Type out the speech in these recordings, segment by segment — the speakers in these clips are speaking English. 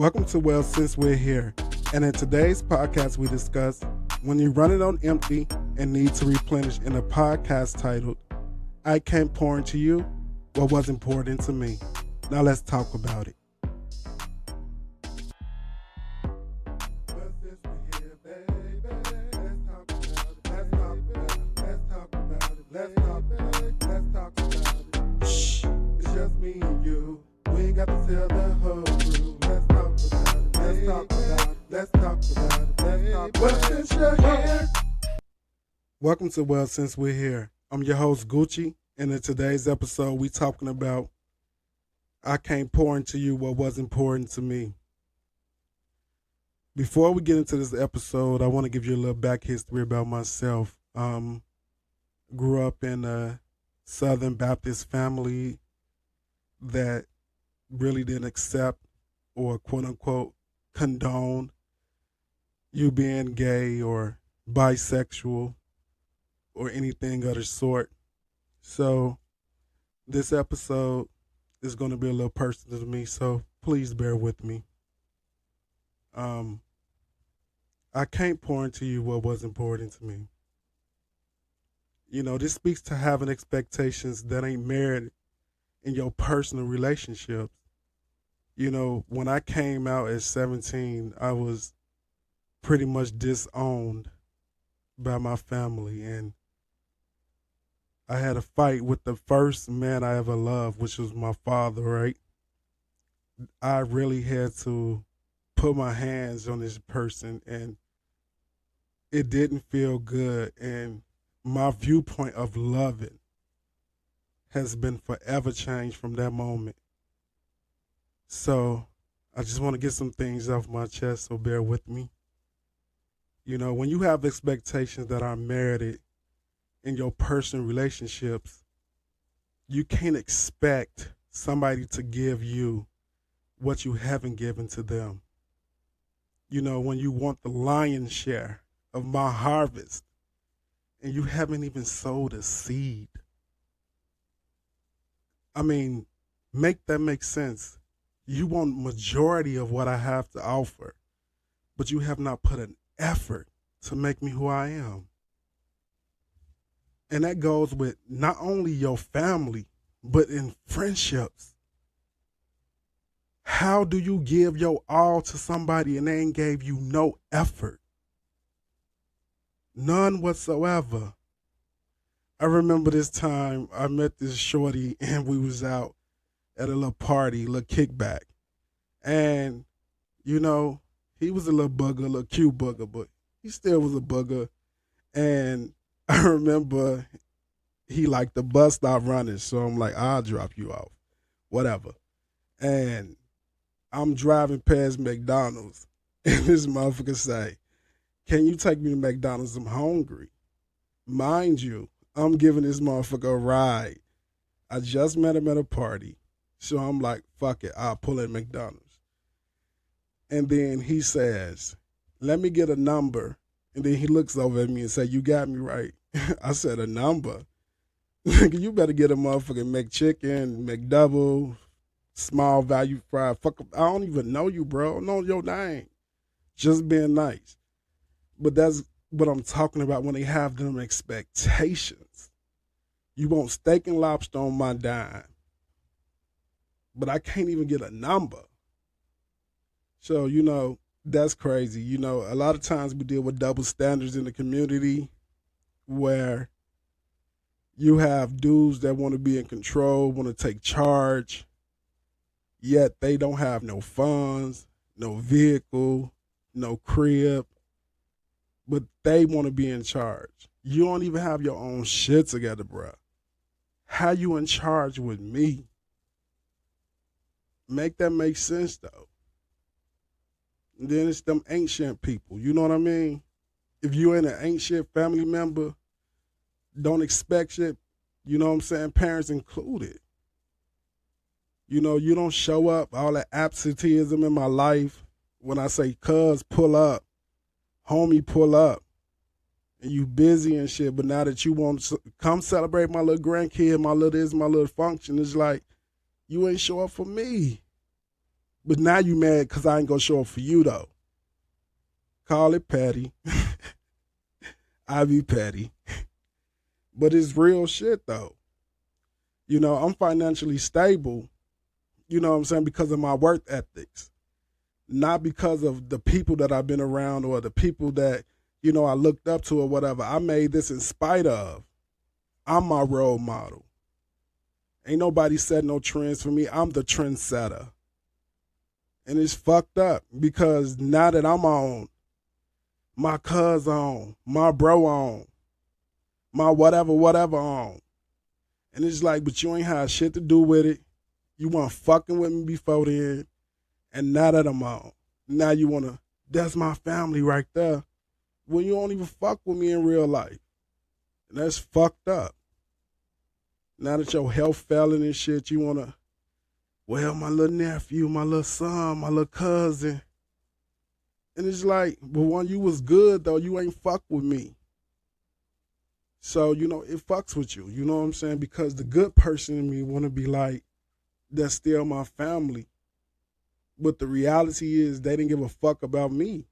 Welcome to Well Since We're Here. And in today's podcast, we discuss when you're running on empty and need to replenish in a podcast titled, I Can't Pour Into You What Was Important to Me. Now let's talk about it. Shh, it's just me and you. We ain't got to tell the whole crew. Let's talk about it. Well, since you're here. Welcome to Well Since We're Here. I'm your host, Gucci, and in today's episode, we talking about I can't pour into you what was important to me. Before we get into this episode, I want to give you a little back history about myself. Grew up in a Southern Baptist family that really didn't accept or quote unquote condone you being gay or bisexual or anything of the sort. So this episode is going to be a little personal to me, so please bear with me. I can't pour into you what was important to me. You know, this speaks to having expectations that ain't married in your personal relationships. You know, when I came out at 17, I was pretty much disowned by my family, and I had a fight with the first man I ever loved, which was my father, right? I really had to put my hands on this person, and it didn't feel good, and my viewpoint of loving has been forever changed from that moment. So I just want to get some things off my chest, so bear with me. You know, when you have expectations that are merited in your personal relationships, you can't expect somebody to give you what you haven't given to them. You know, when you want the lion's share of my harvest and you haven't even sowed a seed. I mean, make that make sense. You want majority of what I have to offer, but you have not put an effort to make me who I am. And that goes with not only your family, but in friendships. How do you give your all to somebody and they ain't gave you no effort? None whatsoever. I remember this time I met this shorty and we was out at a little party, little kickback. And, you know, he was a little bugger, a little cute bugger, but he still was a bugger. And I remember he liked the bus stop running, so I'm like, I'll drop you off, whatever. And I'm driving past McDonald's, and this motherfucker say, can you take me to McDonald's? I'm hungry. Mind you, I'm giving this motherfucker a ride. I just met him at a party, so I'm like, fuck it, I'll pull in McDonald's. And then he says, let me get a number. And then he looks over at me and say, you got me right. I said, a number? You better get a motherfucking McChicken, McDouble, small value fry. Fuck, I don't even know you, bro. I don't know your name. Just being nice. But that's what I'm talking about when they have them expectations. You want steak and lobster on my dime, but I can't even get a number. So, you know, that's crazy. You know, a lot of times we deal with double standards in the community where you have dudes that want to be in control, want to take charge, yet they don't have no funds, no vehicle, no crib, but they want to be in charge. You don't even have your own shit together, bruh. How you in charge with me? Make that make sense, though. And then it's them ancient people, you know what I mean? If you ain't an ancient family member, don't expect shit, you know what I'm saying? Parents included. You know, you don't show up, all that absenteeism in my life. When I say cuz pull up, homie pull up, and you busy and shit, but now that you want to come celebrate my little grandkid, my little this, my little function, it's like, you ain't show up for me. But now you mad because I ain't gonna show up for you though. Call it petty. I be petty. But it's real shit though. I'm financially stable, you know what I'm saying, because of my work ethics. Not because of the people that I've been around or the people that, I looked up to or whatever. I made this in spite of. I'm my role model. Ain't nobody set no trends for me. I'm the trendsetter. And it's fucked up because now that I'm on, my cuz on, my bro on, my whatever on. And it's like, but you ain't had shit to do with it. You weren't fucking with me before then. And now that I'm on, now you want to, that's my family right there. When you don't even fuck with me in real life. And that's fucked up. Now that your health failing and shit, you want to, well, my little nephew, my little son, my little cousin. And it's like, but when you was good, though, you ain't fuck with me. So, it fucks with you. You know what I'm saying? Because the good person in me want to be like, that's still my family. But the reality is they didn't give a fuck about me.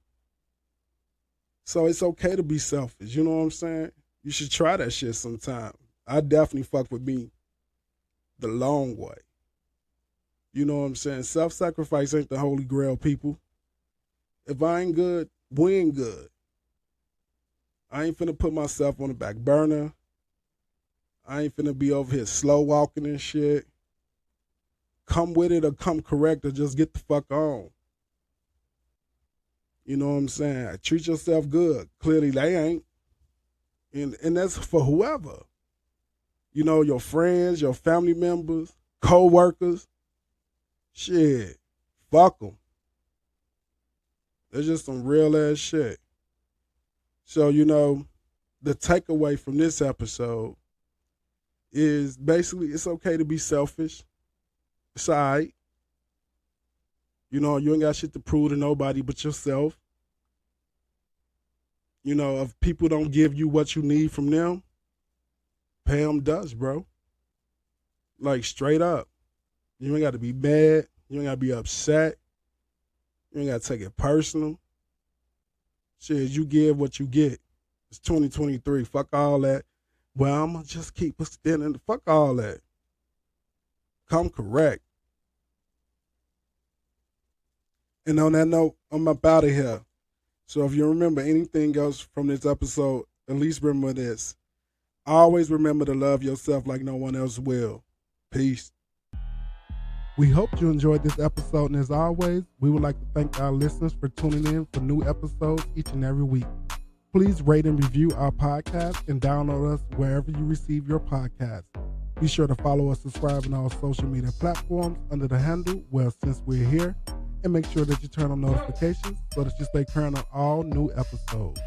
So it's okay to be selfish. You know what I'm saying? You should try that shit sometime. I definitely fuck with me the long way. You know what I'm saying? Self-sacrifice ain't the holy grail, people. If I ain't good, we ain't good. I ain't finna put myself on the back burner. I ain't finna be over here slow walking and shit. Come with it or come correct or just get the fuck on. You know what I'm saying? Treat yourself good. Clearly they ain't. And that's for whoever. Your friends, your family members, co-workers. Shit. Fuck them. That's just some real ass shit. So, the takeaway from this episode is basically it's okay to be selfish. It's all right. You ain't got shit to prove to nobody but yourself. If people don't give you what you need from them, pay them dust, bro. Like, straight up. You ain't got to be mad. You ain't got to be upset. You ain't got to take it personal. Shit, you give what you get. It's 2023. Fuck all that. Well, I'm going to just keep extending. Fuck all that. Come correct. And on that note, I'm up out of here. So if you remember anything else from this episode, at least remember this. Always remember to love yourself like no one else will. Peace. We hope you enjoyed this episode, and as always, we would like to thank our listeners for tuning in for new episodes each and every week. Please rate and review our podcast and download us wherever you receive your podcast. Be sure to follow us, subscribe on all social media platforms under the handle, Well Since We're Here, and make sure that you turn on notifications so that you stay current on all new episodes.